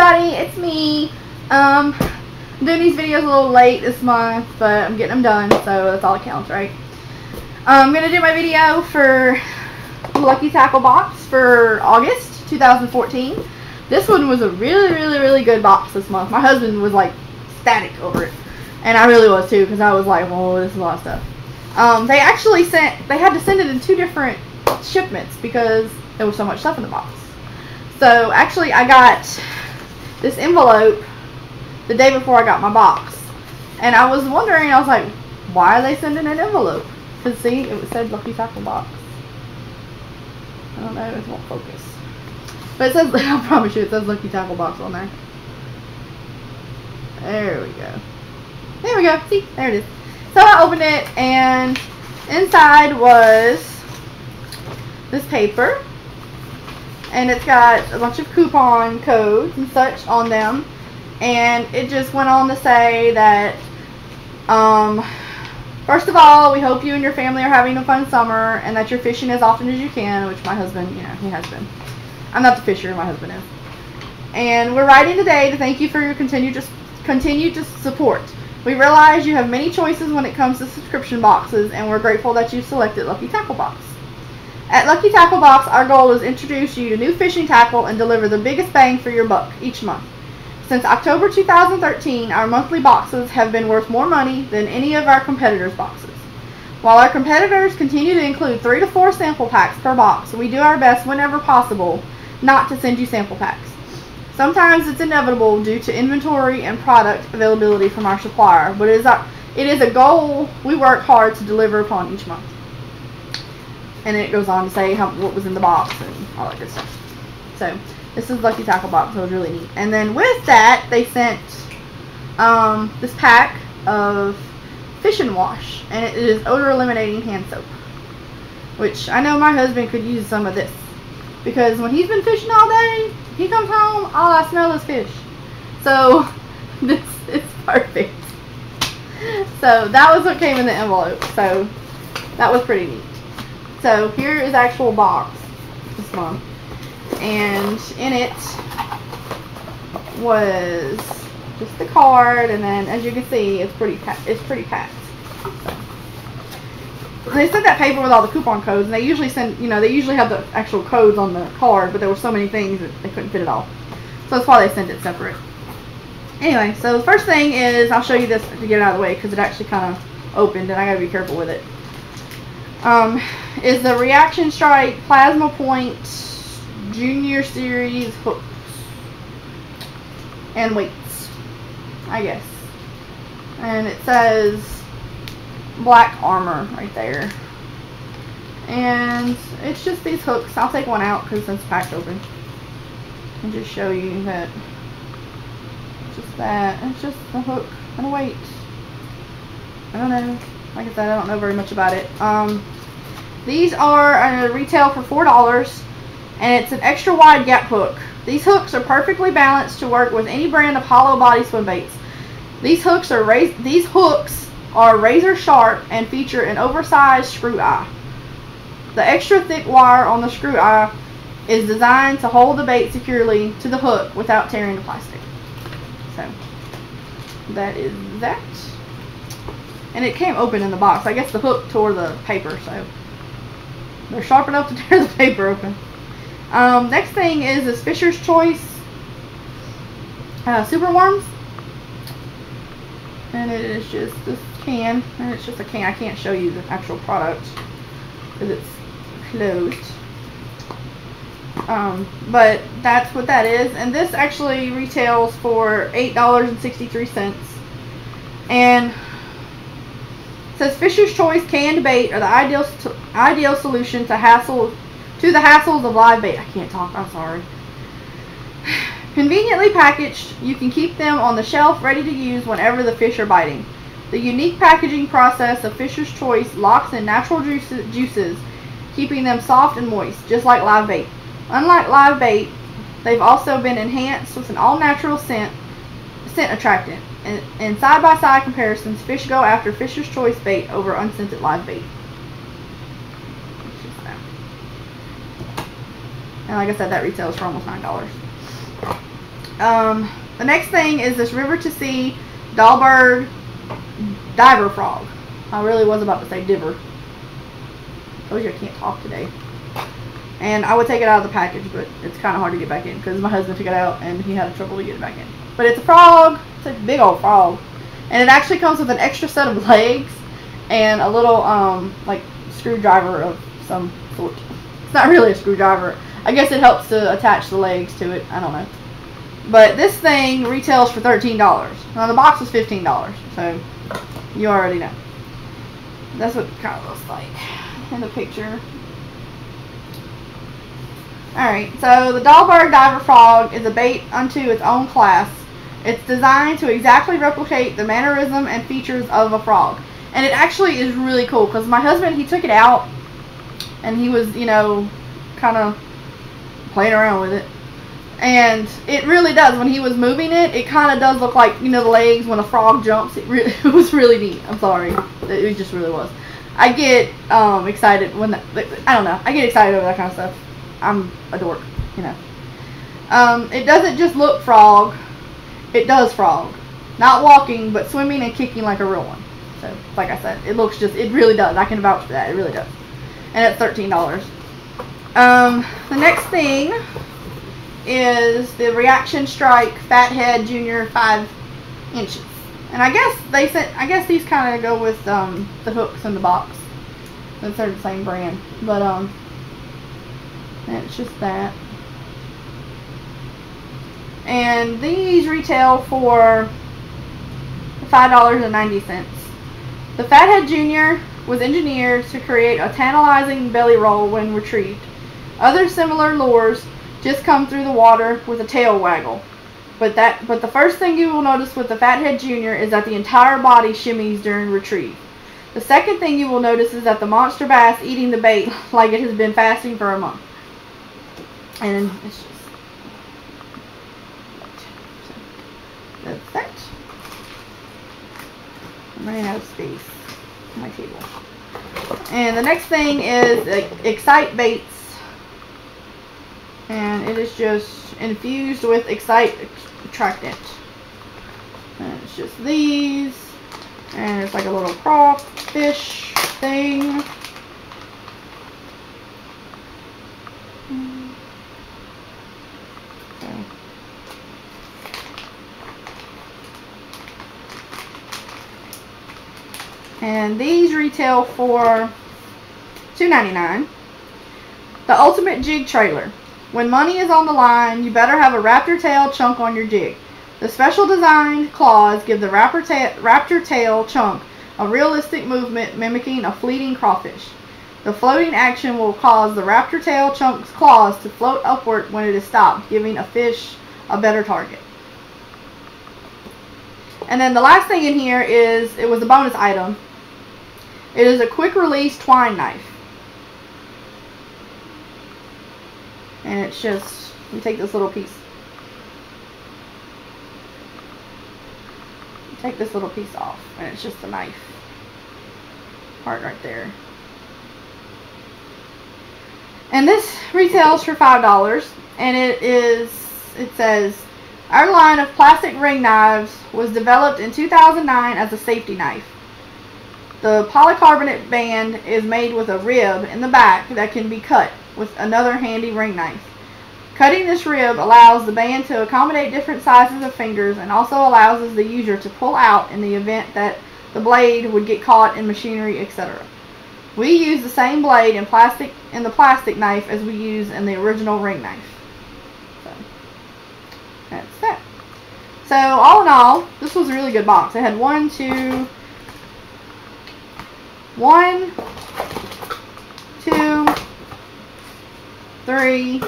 everybody, it's me. I'm doing these videos a little late this month, but I'm getting them done, so that's all that counts, right? I'm going to do my video for Lucky Tackle box for August 2014. This one was a really good box this month. My husband was like ecstatic over it, and I really was too, because I was like, whoa, this is a lot of stuff. They actually they had to send it in 2 different shipments because there was so much stuff in the box. So actually I got this envelope the day before I got my box, and I was wondering, I was like, why are they sending an envelope? Because see, it said Lucky Tackle box. I don't know, it won't focus, but it says, I promise you, it says Lucky Tackle box on there. There we go. There we go. See, there it is. So I opened it, and inside was this paper, and it's got a bunch of coupon codes and such on them, and it just went on to say that first of all, we hope you and your family are having a fun summer, and that you're fishing as often as you can, which my husband, you know, he has been. I'm not the fisher, my husband is. And we're writing today to thank you for your continued support. We realize you have many choices when it comes to subscription boxes, and we're grateful that you selected Lucky Tackle Box. At Lucky Tackle Box, our goal is to introduce you to new fishing tackle and deliver the biggest bang for your buck each month. Since October 2013, our monthly boxes have been worth more money than any of our competitors' boxes. While our competitors continue to include 3 to 4 sample packs per box, we do our best whenever possible not to send you sample packs. Sometimes it's inevitable due to inventory and product availability from our supplier, but it is a goal we work hard to deliver upon each month. And it goes on to say what was in the box and all that good stuff. So this is Lucky Tackle box, so it was really neat. And then with that, they sent this pack of Fish and Wash, and it is odor eliminating hand soap, which I know my husband could use some of this, because when he's been fishing all day, he comes home, all I smell is fish. So this is perfect. So that was what came in the envelope, so that was pretty neat. So here is the actual box this month, and in it was just the card, and then as you can see, it's pretty packed. So they sent that paper with all the coupon codes, and they usually send, you know, they usually have the actual codes on the card, but there were so many things that they couldn't fit it all. So that's why they sent it separate. Anyway, so the first thing is, I'll show you this to get it out of the way because it actually kind of opened, and I gotta be careful with it. Is the Reaction Strike Plasma Point Junior Series hooks and weights, I guess. And it says Black Armor right there. And it's just these hooks. I'll take one out because it's packed open, and just show you that just that. It's just a hook and a weight. I don't know. Like I said, I don't know very much about it. These are retail for $4, and it's an extra wide gap hook. These hooks are perfectly balanced to work with any brand of hollow body swim baits. These hooks are razor sharp and feature an oversized screw eye. The extra thick wire on the screw eye is designed to hold the bait securely to the hook without tearing the plastic. So that is that. And it came open in the box. I guess the hook tore the paper, so they're sharp enough to tear the paper open. Next thing is this Fisher's Choice Super Worms. And it is just this can, and it's just a can. I can't show you the actual product because it's closed. But that's what that is. And this actually retails for $8.63. And it says Fisher's Choice canned bait are the ideal solution to the hassles of live bait. I can't talk, I'm sorry. Conveniently packaged, you can keep them on the shelf ready to use whenever the fish are biting. The unique packaging process of Fisher's Choice locks in natural juices, keeping them soft and moist, just like live bait. Unlike live bait, they've also been enhanced with an all-natural scent attractant. In side-by-side comparisons, fish go after Fisher's Choice bait over unscented live bait. And like I said, that retails for almost $9. The next thing is this River to Sea Dahlberg Diver Frog. I really was about to say diver. Told you I can't talk today. And I would take it out of the package, but it's kind of hard to get back in because my husband took it out and he had trouble to get it back in. But it's a frog. It's a big old frog. And it actually comes with an extra set of legs and a little, like, screwdriver of some sort. It's not really a screwdriver. I guess it helps to attach the legs to it. I don't know. But this thing retails for $13. Now, the box was $15, so you already know. That's what it kind of looks like in the picture. Alright, so the Dahlberg Diver Frog is a bait unto its own class. It's designed to exactly replicate the mannerism and features of a frog. And it actually is really cool because my husband, he took it out and he was, you know, kind of playing around with it. And it really does. When he was moving it, it kind of does look like, you know, the legs when a frog jumps. It was really neat. I'm sorry. It just really was. I get excited when, I don't know. I get excited over that kind of stuff. I'm a dork, you know. It doesn't just look frog. It does frog. Not walking, but swimming and kicking like a real one. So, like I said, it looks just, it really does. I can vouch for that. It really does. And it's $13. The next thing is the Reaction Strike Fathead Junior 5 inches. And I guess they said, I guess these kind of go with the hooks in the box. Since they're the same brand. But, it's just that. And these retail for $5.90. The Fathead Junior was engineered to create a tantalizing belly roll when retrieved. Other similar lures just come through the water with a tail waggle. But the first thing you will notice with the Fathead Junior is that the entire body shimmies during retrieve. The second thing you will notice is that the monster bass eating the bait like it has been fasting for a month. And it's just, that's that. I'm running out of space on my table. And the next thing is Excite Baits. And it is just infused with Excite Attractant. And it's just these. And it's like a little crawfish thing. Okay. And these retail for $2.99. The Ultimate Jig Trailer. When money is on the line, you better have a raptor tail chunk on your jig. The special designed claws give the raptor tail chunk a realistic movement mimicking a fleeting crawfish. The floating action will cause the raptor tail chunk's claws to float upward when it is stopped, giving a fish a better target. And then the last thing in here is, it was a bonus item. It is a quick release twine knife. And it's just, you take this little piece. You take this little piece off, and it's just a knife part right there. And this retails for $5, and it says, our line of plastic ring knives was developed in 2009 as a safety knife. The polycarbonate band is made with a rib in the back that can be cut with another handy ring knife. Cutting this rib allows the band to accommodate different sizes of fingers and also allows the user to pull out in the event that the blade would get caught in machinery, etc. We use the same blade in the plastic knife as we use in the original ring knife. So, that's that. So, all in all, this was a really good box. It had 1, 2, 3,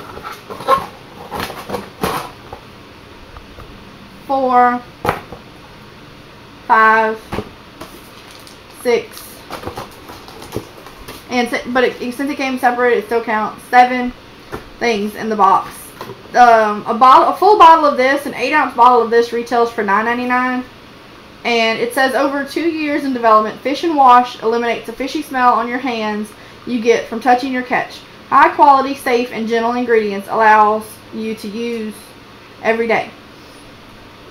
4, 5, 6, and since it came separate, it still counts 7 things in the box. A full bottle of this, an 8-ounce bottle of this, retails for $9.99. And it says over 2 years in development, Fish and Wash eliminates the fishy smell on your hands you get from touching your catch. High quality, safe, and gentle ingredients allows you to use every day.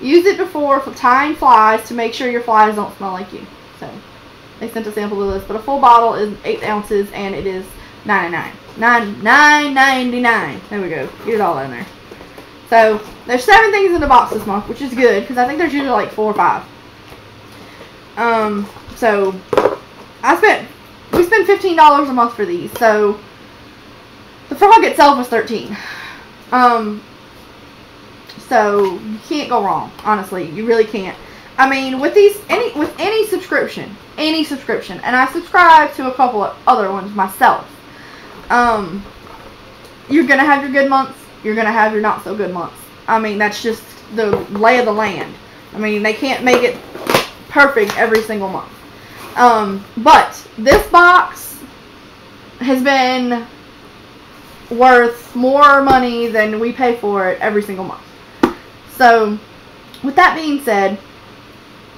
use it before for tying flies to make sure your flies don't smell like you. So they sent a sample of this, but a full bottle is 8 ounces and it is $9.99. There we go. Get it all in there. So there's 7 things in the box this month, which is good because I think there's usually like 4 or 5. So we spend $15 a month for these. So the frog itself was $13. So you can't go wrong. Honestly, you really can't. I mean, with any subscription, and I subscribe to a couple of other ones myself. You're gonna have your good months. You're gonna have your not so good months. I mean, that's just the lay of the land. I mean, they can't make it perfect every single month. But this box has been worth more money than we pay for it every single month. So, with that being said,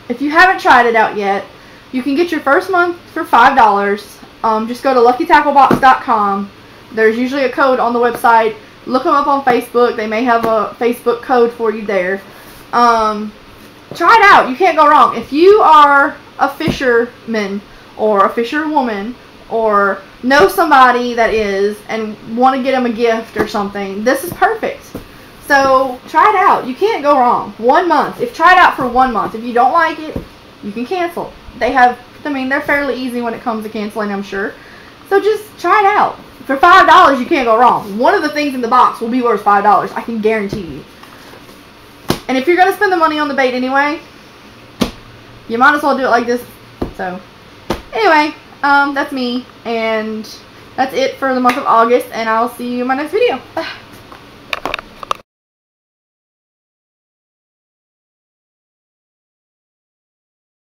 if you haven't tried it out yet, you can get your first month for $5. Just go to LuckyTackleBox.com. There's usually a code on the website. Look them up on Facebook. They may have a Facebook code for you there. Try it out. You can't go wrong. If you are a fisherman or a fisherwoman or know somebody that is and want to get them a gift or something, this is perfect. So try it out. You can't go wrong. 1 month. Try it out for 1 month. If you don't like it, you can cancel. They're fairly easy when it comes to canceling, I'm sure. So just try it out. For $5, you can't go wrong. One of the things in the box will be worth $5. I can guarantee you. And if you're going to spend the money on the bait anyway, you might as well do it like this. So, anyway, that's me. And that's it for the month of August. And I'll see you in my next video. Bye.